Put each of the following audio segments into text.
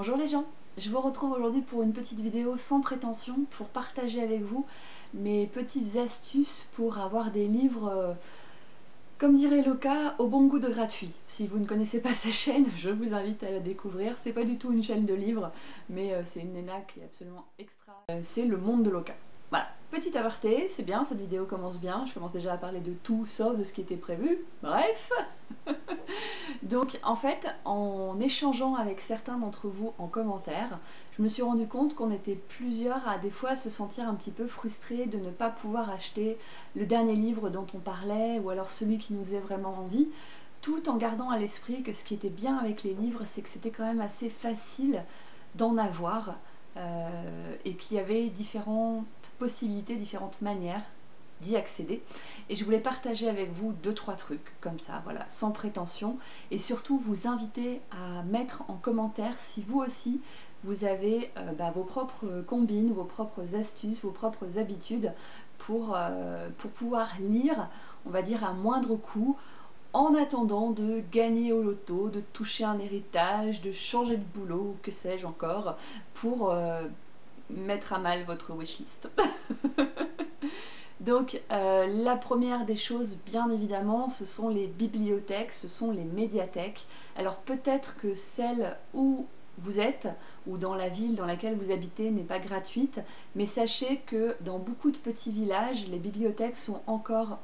Bonjour les gens, je vous retrouve aujourd'hui pour une petite vidéo sans prétention pour partager avec vous mes petites astuces pour avoir des livres, comme dirait Loka, au bon goût de gratuit. Si vous ne connaissez pas sa chaîne, je vous invite à la découvrir. C'est pas du tout une chaîne de livres, mais c'est une nana qui est absolument extra. C'est le monde de Loka. Voilà, petit aparté, c'est bien, cette vidéo commence bien, je commence déjà à parler de tout sauf de ce qui était prévu, bref. Donc en fait, en échangeant avec certains d'entre vous en commentaire, je me suis rendu compte qu'on était plusieurs à des fois se sentir un petit peu frustrés de ne pas pouvoir acheter le dernier livre dont on parlait ou alors celui qui nous faisait vraiment envie, tout en gardant à l'esprit que ce qui était bien avec les livres, c'est que c'était quand même assez facile d'en avoir et qu'il y avait différentes possibilités, différentes manières d'y accéder, et je voulais partager avec vous 2-3 trucs comme ça, voilà, sans prétention, et surtout vous inviter à mettre en commentaire si vous aussi vous avez vos propres combines, vos propres astuces, vos propres habitudes pour pouvoir lire, on va dire à moindre coût, en attendant de gagner au loto, de toucher un héritage, de changer de boulot, que sais-je encore, pour mettre à mal votre wishlist. Donc la première des choses, bien évidemment, ce sont les bibliothèques, ce sont les médiathèques. Alors peut-être que celle où vous êtes ou dans la ville dans laquelle vous habitez n'est pas gratuite, mais sachez que dans beaucoup de petits villages, les bibliothèques sont encore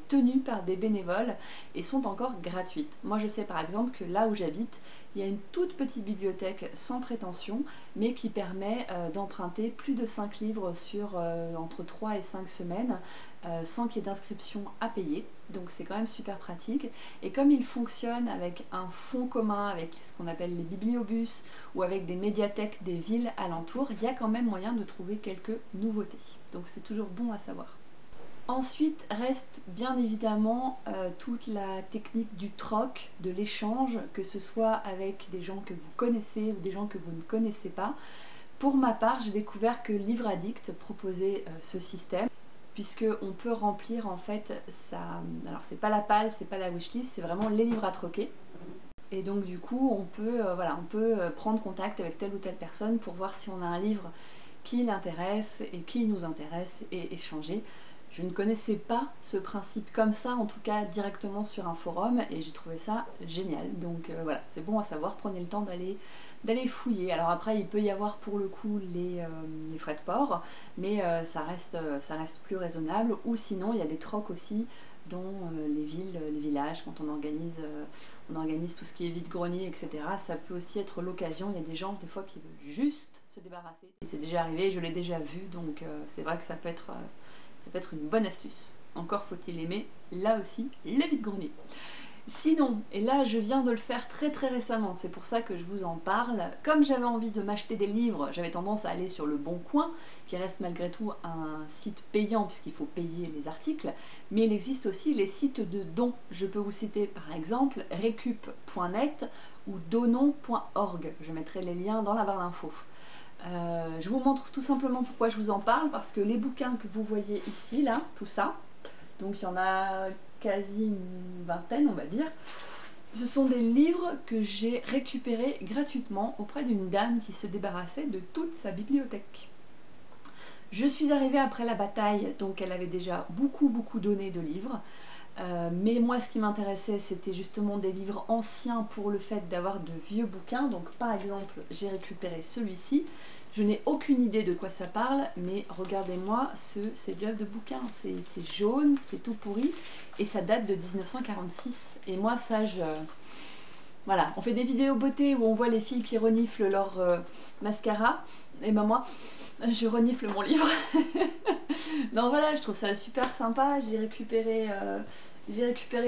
tenues par des bénévoles et sont encore gratuites. Moi je sais par exemple que là où j'habite, il y a une toute petite bibliothèque sans prétention, mais qui permet d'emprunter plus de 5 livres sur entre 3 et 5 semaines, sans qu'il y ait d'inscription à payer. Donc c'est quand même super pratique. Et comme il fonctionne avec un fonds commun, avec ce qu'on appelle les bibliobus, ou avec des médiathèques des villes alentours, il y a quand même moyen de trouver quelques nouveautés. Donc c'est toujours bon à savoir. Ensuite reste bien évidemment toute la technique du troc, de l'échange, que ce soit avec des gens que vous connaissez ou des gens que vous ne connaissez pas. Pour ma part, j'ai découvert que Livre Addict proposait ce système, puisque on peut remplir en fait alors c'est pas la palle, c'est pas la wishlist, c'est vraiment les livres à troquer. Et donc du coup on peut, prendre contact avec telle ou telle personne pour voir si on a un livre qui l'intéresse et qui nous intéresse et échanger. Je ne connaissais pas ce principe comme ça, en tout cas directement sur un forum, et j'ai trouvé ça génial. Donc voilà, c'est bon à savoir, prenez le temps d'aller fouiller. Alors après, il peut y avoir pour le coup les frais de port, mais ça reste plus raisonnable. Ou sinon, il y a des trocs aussi dans les villes, les villages, quand on organise tout ce qui est vide-grenier, etc. Ça peut aussi être l'occasion. Il y a des gens, des fois, qui veulent juste se débarrasser. Et c'est déjà arrivé, je l'ai déjà vu, donc c'est vrai que ça peut être une bonne astuce. Encore faut-il aimer, là aussi, les vide-greniers. Sinon, et là je viens de le faire très récemment, c'est pour ça que je vous en parle, comme j'avais envie de m'acheter des livres, j'avais tendance à aller sur le Bon Coin, qui reste malgré tout un site payant puisqu'il faut payer les articles, mais il existe aussi les sites de dons. Je peux vous citer par exemple recup.net ou donon.org, je mettrai les liens dans la barre d'infos. Je vous montre tout simplement pourquoi je vous en parle, parce que les bouquins que vous voyez ici, là, tout ça, donc il y en a quasi une vingtaine on va dire, ce sont des livres que j'ai récupérés gratuitement auprès d'une dame qui se débarrassait de toute sa bibliothèque. Je suis arrivée après la bataille, donc elle avait déjà beaucoup donné de livres. Mais moi ce qui m'intéressait c'était justement des livres anciens pour le fait d'avoir de vieux bouquins. Donc par exemple j'ai récupéré celui-ci, je n'ai aucune idée de quoi ça parle, mais regardez-moi ces gueules de bouquins, c'est jaune, c'est tout pourri et ça date de 1946. Et moi ça voilà, on fait des vidéos beauté où on voit les filles qui reniflent leur mascara, et ben moi je renifle mon livre. Donc voilà, je trouve ça super sympa. J'ai récupéré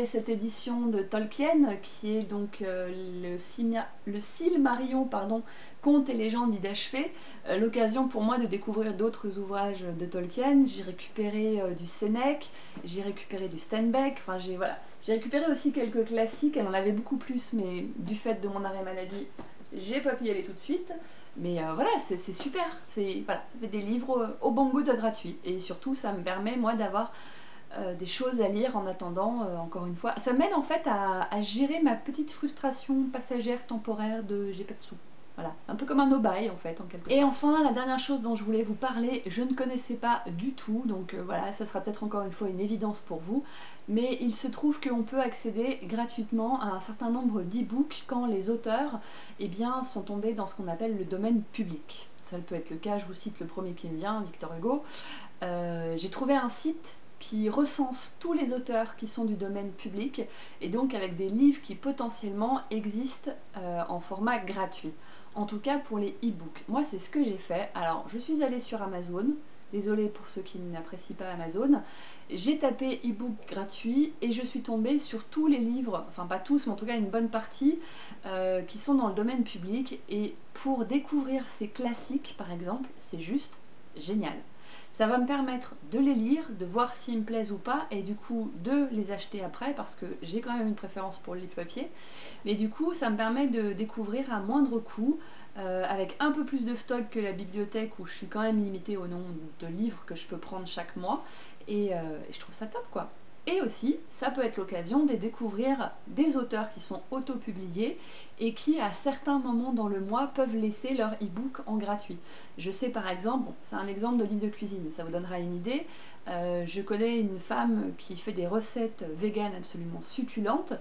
cette édition de Tolkien qui est donc le Silmarillion, pardon, Contes et légendes inachevées. L'occasion pour moi de découvrir d'autres ouvrages de Tolkien. J'ai récupéré du Sénèque, j'ai récupéré du Steinbeck, enfin j'ai récupéré aussi quelques classiques. Elle en avait beaucoup plus, mais du fait de mon arrêt maladie, j'ai pas pu y aller tout de suite, mais voilà, c'est super, voilà, ça fait des livres au bon goût de gratuit, et surtout ça me permet moi d'avoir des choses à lire en attendant, encore une fois, ça m'aide en fait à gérer ma petite frustration passagère temporaire de j'ai pas de sous. Voilà, un peu comme un no-buy en fait en quelque sorte. Et enfin, la dernière chose dont je voulais vous parler, je ne connaissais pas du tout, donc voilà, ça sera peut-être encore une fois une évidence pour vous, mais il se trouve qu'on peut accéder gratuitement à un certain nombre d'e-books quand les auteurs eh bien, sont tombés dans ce qu'on appelle le domaine public. Ça peut être le cas, je vous cite le premier qui me vient, Victor Hugo. J'ai trouvé un site qui recense tous les auteurs qui sont du domaine public et donc avec des livres qui potentiellement existent en format gratuit. En tout cas pour les e-books. Moi c'est ce que j'ai fait. Alors je suis allée sur Amazon, désolée pour ceux qui n'apprécient pas Amazon, j'ai tapé e-book gratuit et je suis tombée sur tous les livres, enfin pas tous mais en tout cas une bonne partie, qui sont dans le domaine public et pour découvrir ces classiques par exemple, c'est juste génial. Ça va me permettre de les lire, de voir s'ils me plaisent ou pas, et du coup de les acheter après, parce que j'ai quand même une préférence pour le livre papier. Mais du coup, ça me permet de découvrir à moindre coût, avec un peu plus de stock que la bibliothèque, où je suis quand même limitée au nombre de livres que je peux prendre chaque mois, et je trouve ça top quoi. Et aussi, ça peut être l'occasion de découvrir des auteurs qui sont auto-publiés et qui, à certains moments dans le mois, peuvent laisser leur e-book en gratuit. Je sais par exemple, bon, c'est un exemple de livre de cuisine, mais ça vous donnera une idée. Je connais une femme qui fait des recettes véganes absolument succulentes,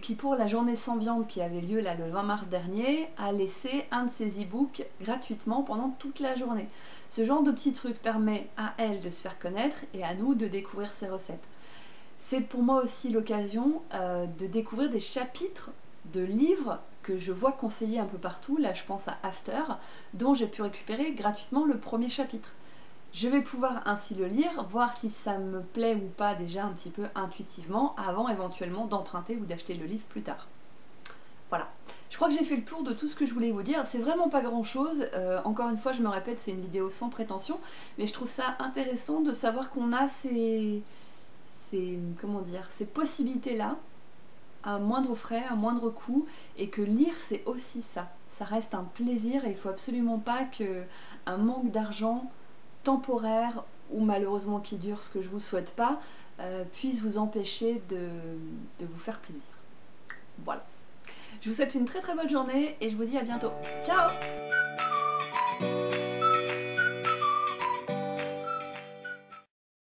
qui pour la journée sans viande qui avait lieu là, le 20 mars dernier, a laissé un de ses e-books gratuitement pendant toute la journée. Ce genre de petit truc permet à elle de se faire connaître et à nous de découvrir ses recettes. C'est pour moi aussi l'occasion de découvrir des chapitres de livres que je vois conseillés un peu partout. Là, je pense à After, dont j'ai pu récupérer gratuitement le premier chapitre. Je vais pouvoir ainsi le lire, voir si ça me plaît ou pas déjà un petit peu intuitivement, avant éventuellement d'emprunter ou d'acheter le livre plus tard. Voilà. Je crois que j'ai fait le tour de tout ce que je voulais vous dire. C'est vraiment pas grand chose. Encore une fois, je me répète, c'est une vidéo sans prétention, mais je trouve ça intéressant de savoir qu'on a comment dire, ces possibilités-là, à moindre frais, à moindre coût, et que lire c'est aussi ça. Ça reste un plaisir et il ne faut absolument pas qu'un manque d'argent temporaire ou malheureusement qui dure, ce que je vous souhaite pas, puisse vous empêcher de vous faire plaisir. Voilà. Je vous souhaite une très très bonne journée et je vous dis à bientôt. Ciao!